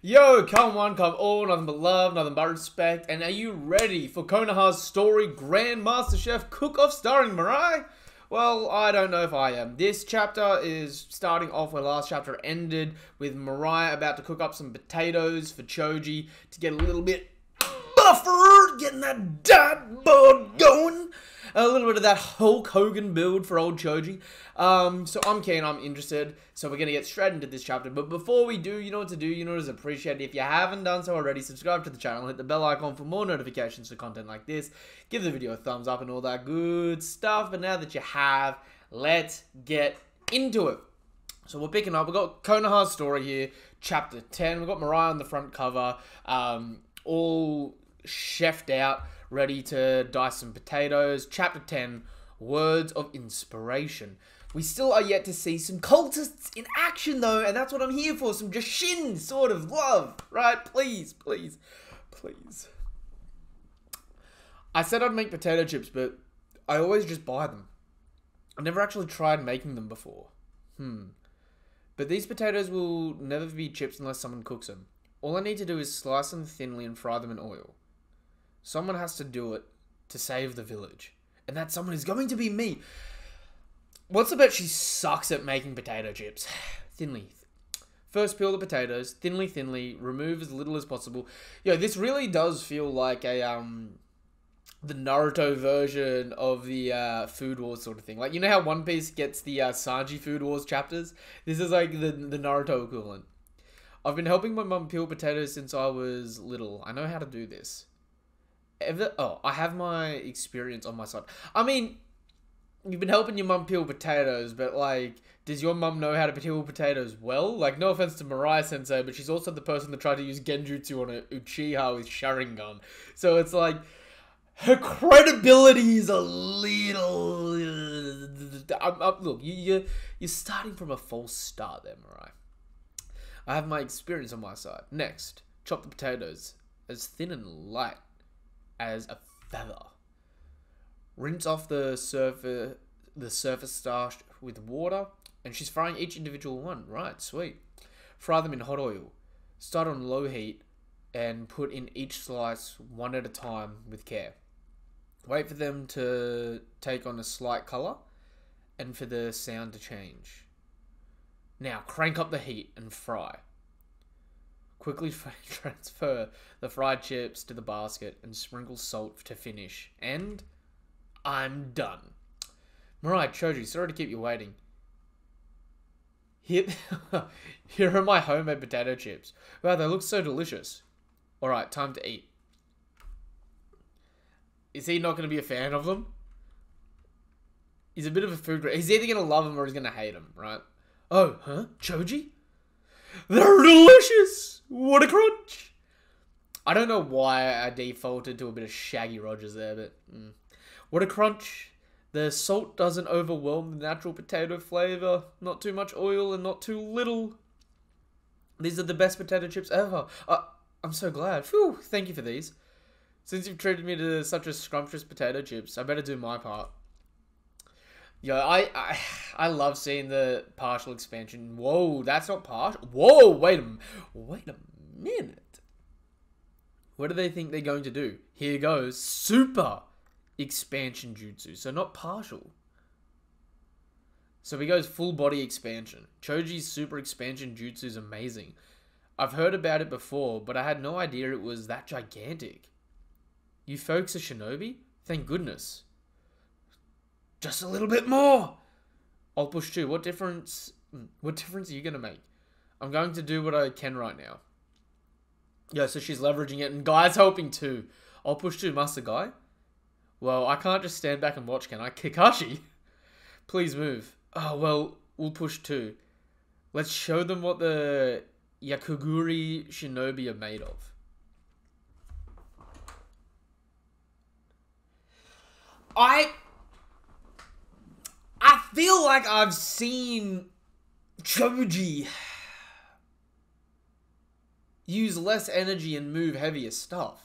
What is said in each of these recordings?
Yo, come one, come all, nothing but love, nothing but respect, and are you ready for KONAHA'S story Grand Master Chef Cook-Off starring Mirai? Well, I don't know if I am. This chapter is starting off where last chapter ended, with Mirai about to cook up some potatoes for Choji to get a little bit buffer, getting that diet bod going. A little bit of that Hulk Hogan build for old Choji. So I'm keen, I'm interested. So we're going to get straight into this chapter. But before we do, you know what to do. You know what is appreciated. If you haven't done so already, subscribe to the channel. Hit the bell icon for more notifications for content like this. Give the video a thumbs up and all that good stuff. But now that you have, let's get into it. So we're picking up. We've got KONAHA'S story here. Chapter 10. We've got Mirai on the front cover. All chefed out, ready to dice some potatoes. Chapter 10, Words of Inspiration. We still are yet to see some cultists in action though, and that's what I'm here for, some Jushin sort of love, right? Please, please, please. I said I'd make potato chips, but I always just buy them. I've never actually tried making them before. But these potatoes will never be chips unless someone cooks them. All I need to do is slice them thinly and fry them in oil. Someone has to do it to save the village. And that someone is going to be me. What's the bet she sucks at making potato chips? Thinly. First, peel the potatoes. Thinly. Remove as little as possible. Yo, this really does feel like a, the Naruto version of the Food Wars sort of thing. Like, you know how One Piece gets the Sanji Food Wars chapters? This is like the Naruto equivalent. I've been helping my mum peel potatoes since I was little. I know how to do this. I have my experience on my side. I mean, you've been helping your mum peel potatoes, but like, does your mum know how to peel potatoes well? Like, no offense to Mirai Sensei, but she's also the person that tried to use Genjutsu on a Uchiha with Sharingan. So it's like, her credibility is a little... look, you're starting from a false start there, Mirai. I have my experience on my side. Next, chop the potatoes as thin and light as a feather. Rinse off the surface starch with water, and she's frying each individual one. Right, sweet. Fry them in hot oil. Start on low heat and put in each slice one at a time with care. Wait for them to take on a slight color and for the sound to change. Now crank up the heat and fry. Quickly transfer the fried chips to the basket and sprinkle salt to finish. And I'm done. Mirai, Choji, sorry to keep you waiting. Here are my homemade potato chips. Wow, they look so delicious. Alright, time to eat. Is he not going to be a fan of them? He's a bit of a food... He's either going to love them or he's going to hate them, right? Oh, huh? Choji? They're delicious! What a crunch! I don't know why I defaulted to a bit of Shaggy Rogers there, but... What a crunch. The salt doesn't overwhelm the natural potato flavour. Not too much oil and not too little. These are the best potato chips ever. I'm so glad. Phew, thank you for these. Since you've treated me to such a scrumptious potato chips, I better do my part. Yo, I love seeing the partial expansion. Whoa, that's not partial. Whoa, wait a minute. What do they think they're going to do? Here goes super expansion jutsu. So not partial. So he goes full body expansion. Choji's super expansion jutsu is amazing. I've heard about it before, but I had no idea it was that gigantic. You folks are shinobi? Thank goodness. Just a little bit more. I'll push too. What difference are you going to make? I'm going to do what I can right now. Yeah, so she's leveraging it. And Guy's helping too. I'll push too, Master Guy. Well, I can't just stand back and watch, can I? Kakashi? Please move. Oh, well, we'll push too. Let's show them what the Yakuguri shinobi are made of. I feel like I've seen Choji use less energy and move heavier stuff.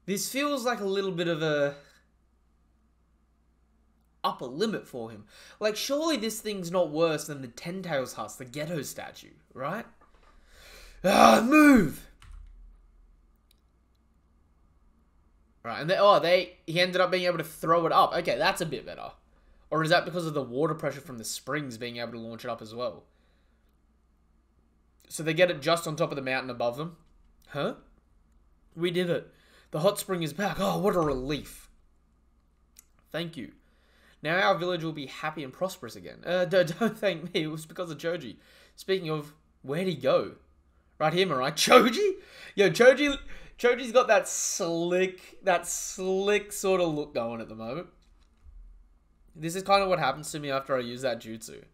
This feels like a little bit of a upper limit for him. Like, surely this thing's not worse than the Ten Tails Husk, the ghetto statue, right? Move! Right, and he ended up being able to throw it up. Okay, that's a bit better. Or is that because of the water pressure from the springs being able to launch it up as well? So they get it just on top of the mountain above them? Huh? We did it. The hot spring is back. Oh, what a relief. Thank you. Now our village will be happy and prosperous again. Don't thank me. It was because of Choji. Speaking of, where'd he go? Right here, Mirai. Choji? Yo, Choji's got that slick sort of look going at the moment. This is kind of what happens to me after I use that jutsu.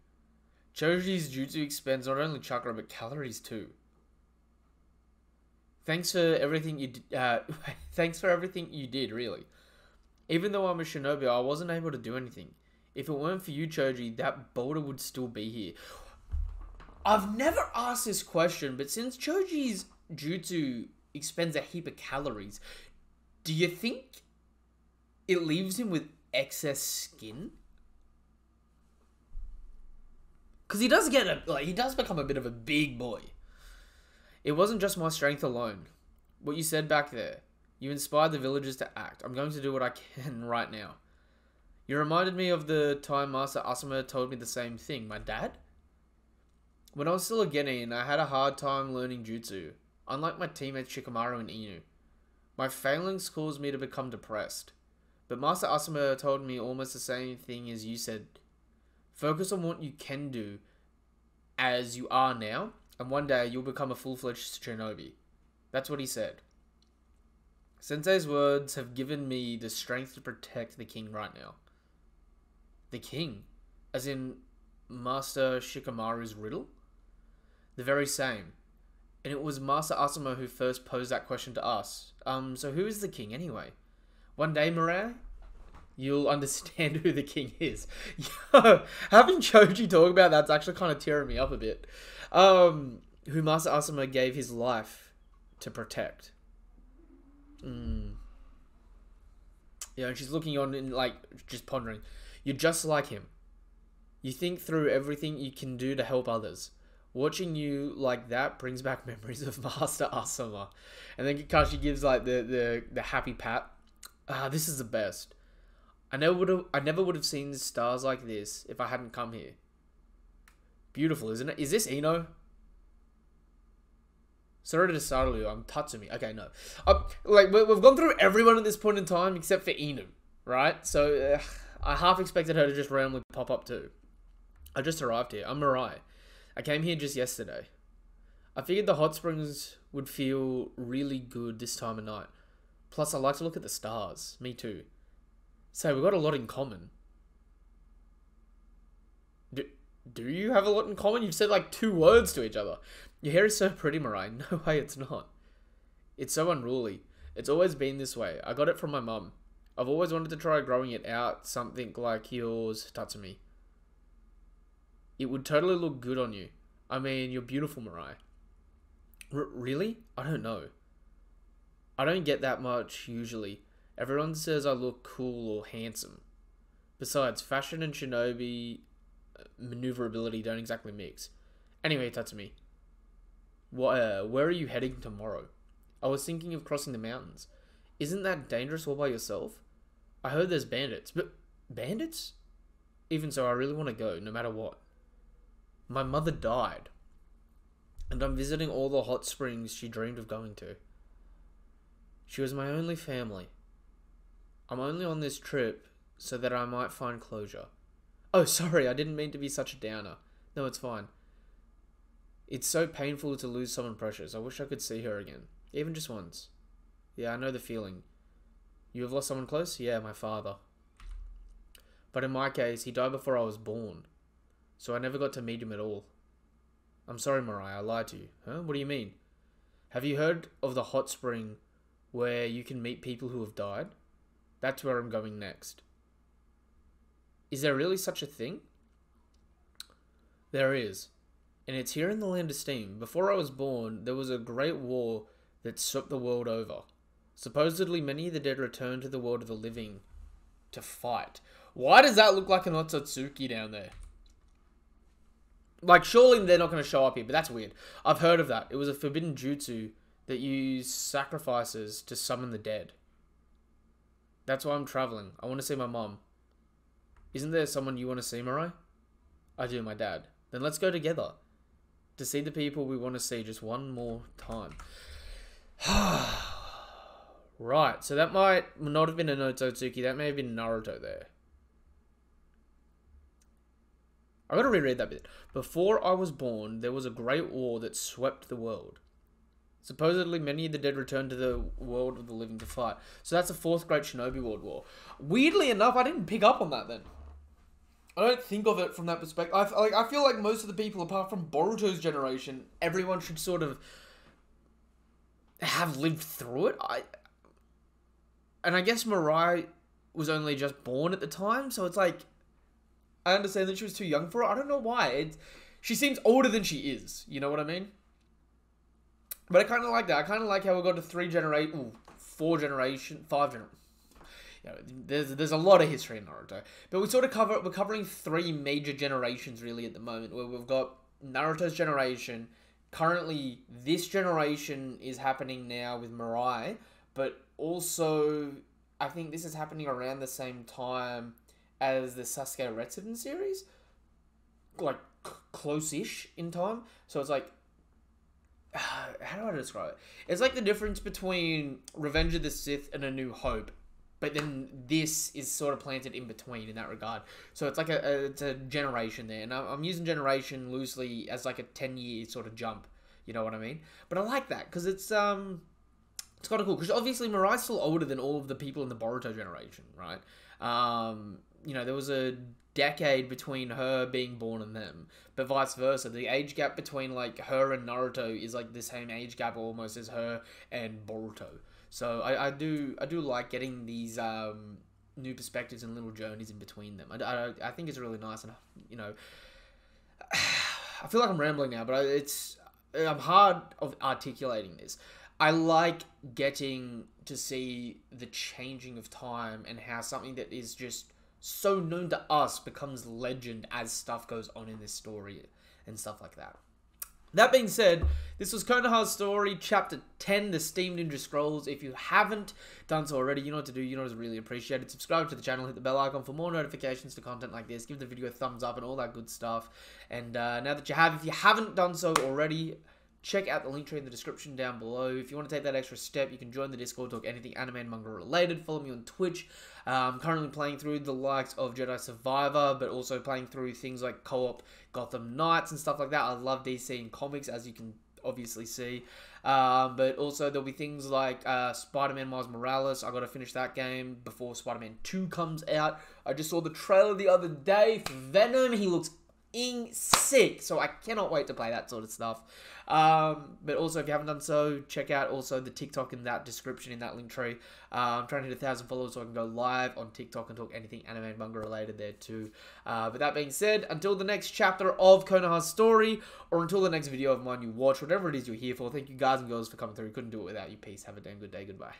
Choji's jutsu expends not only chakra but calories too. Thanks for everything you thanks for everything you did, really. Even though I'm a shinobi, I wasn't able to do anything. If it weren't for you, Choji, that boulder would still be here. I've never asked this question, but since Choji's jutsu expends a heap of calories, do you think it leaves him with excess skin? Because he does he does become a bit of a big boy. It wasn't just my strength alone. What you said back there. You inspired the villagers to act. I'm going to do what I can right now. You reminded me of the time Master Asuma told me the same thing. My dad? When I was still a genin, I had a hard time learning jutsu. Unlike my teammates Shikamaru and Inu. My failings caused me to become depressed. But Master Asuma told me almost the same thing as you said. Focus on what you can do as you are now, and one day you'll become a full-fledged shinobi. That's what he said. Sensei's words have given me the strength to protect the king right now. The king? As in Master Shikamaru's riddle? The very same. And it was Master Asuma who first posed that question to us. So who is the king anyway? One day, Mirai, you'll understand who the king is. Yo, having Choji talk about that's actually kind of tearing me up a bit. Who Master Asuma gave his life to protect. Yeah, and she's looking on and just pondering. You're just like him. You think through everything you can do to help others. Watching you like that brings back memories of Master Asuma. And then Kakashi gives the happy pat. This is the best. I never would have seen stars like this if I hadn't come here. Beautiful, isn't it? Is this Ino? Sorry to startle you, I'm Tatsumi. Okay, no. We've gone through everyone at this point in time except for Inu, right? So, I half expected her to just randomly pop up too. I just arrived here. I'm Mirai. I came here just yesterday. I figured the hot springs would feel really good this time of night. Plus, I like to look at the stars. Me too. So, we've got a lot in common. Do you have a lot in common? You've said 2 words to each other. Your hair is so pretty, Mirai. No way it's not. It's so unruly. It's always been this way. I got it from my mum. I've always wanted to try growing it out, something like yours, Tatsumi. It would totally look good on you. I mean, you're beautiful, Mirai. Really? I don't know. I don't get that much, usually. Everyone says I look cool or handsome. Besides, fashion and shinobi maneuverability don't exactly mix. Anyway, Tatsumi. Where are you heading tomorrow? I was thinking of crossing the mountains. Isn't that dangerous all by yourself? I heard there's bandits. But bandits? Even so, I really want to go, no matter what. My mother died. And I'm visiting all the hot springs she dreamed of going to. She was my only family. I'm only on this trip so that I might find closure. Oh, sorry, I didn't mean to be such a downer. No, it's fine. It's so painful to lose someone precious. I wish I could see her again. Even just once. Yeah, I know the feeling. You have lost someone close? Yeah, my father. But in my case, he died before I was born. So I never got to meet him at all. I'm sorry, Mirai, I lied to you. Huh? What do you mean? Have you heard of the hot spring where you can meet people who have died? That's where I'm going next. Is there really such a thing? There is. And it's here in the land of steam. Before I was born, there was a great war that swept the world over. Supposedly, many of the dead returned to the world of the living to fight. Why does that look like an Otsutsuki down there? Like, surely they're not going to show up here, but that's weird. I've heard of that. It was a forbidden jutsu that used sacrifices to summon the dead. That's why I'm traveling. I want to see my mom. Isn't there someone you want to see, Mirai? I do, my dad. Then let's go together to see the people we want to see just one more time. Right, so that might not have been a Nototsuki. That may have been Naruto there. I gotta reread that bit. Before I was born, there was a great war that swept the world. Supposedly, many of the dead returned to the world of the living to fight. So that's the fourth great Shinobi World War. Weirdly enough, I didn't pick up on that then. I don't think of it from that perspective. I feel like most of the people, apart from Boruto's generation, everyone should sort of have lived through it. And I guess Mirai was only just born at the time, so it's like, I understand that she was too young for it. I don't know why. She seems older than she is. You know what I mean? But I kind of like that. I kind of like how we got to 5 generations. You know, there's a lot of history in Naruto. But we're covering 3 major generations really at the moment. Where we've got Naruto's generation. Currently, this generation is happening now with Mirai. But also, I think this is happening around the same time as the Sasuke Retsuden series, like close-ish in time. So it's like, how do I describe it? It's like the difference between Revenge of the Sith and A New Hope, but then this is sort of planted in between in that regard. So it's like it's a generation there, and I'm using generation loosely as like a 10-year sort of jump. You know what I mean? But I like that because it's kind of cool because obviously Mirai's still older than all of the people in the Boruto generation, right? You know, there was a decade between her being born and them, but vice versa. The age gap between like her and Naruto is like the same age gap almost as her and Boruto. So I do like getting these new perspectives and little journeys in between them. I think it's really nice, and you know, I feel like I'm rambling now, but I'm hard of articulating this. I like getting to see the changing of time and how something that is just so known to us becomes legend as stuff goes on in this story and stuff like that. That being said, this was KONAHA'S story, chapter 10, the Steam Ninja Scrolls. If you haven't done so already, you know what to do, you know it's really appreciated. Subscribe to the channel, hit the bell icon for more notifications to content like this. Give the video a thumbs up and all that good stuff. And now that you have, if you haven't done so already, check out the link tree in the description down below. If you want to take that extra step, you can join the Discord, talk anything anime and manga related. Follow me on Twitch. I'm currently playing through the likes of Jedi Survivor, but also playing through things like co-op Gotham Knights and stuff like that. I love DC and comics, as you can obviously see. But also there'll be things like Spider-Man Miles Morales. I got to finish that game before Spider-Man 2 comes out. I just saw the trailer the other day for Venom. He looks sick, so I cannot wait to play that sort of stuff. But also, if you haven't done so, check out also the TikTok in that description, in that link tree. I'm trying to hit 1,000 followers so I can go live on TikTok and talk anything anime and manga related there too. But that being said, until the next chapter of KONAHA'S story, or until the next video of mine you watch, whatever it is you're here for, thank you guys and girls for coming through. Couldn't do it without you. Peace. Have a damn good day. Goodbye.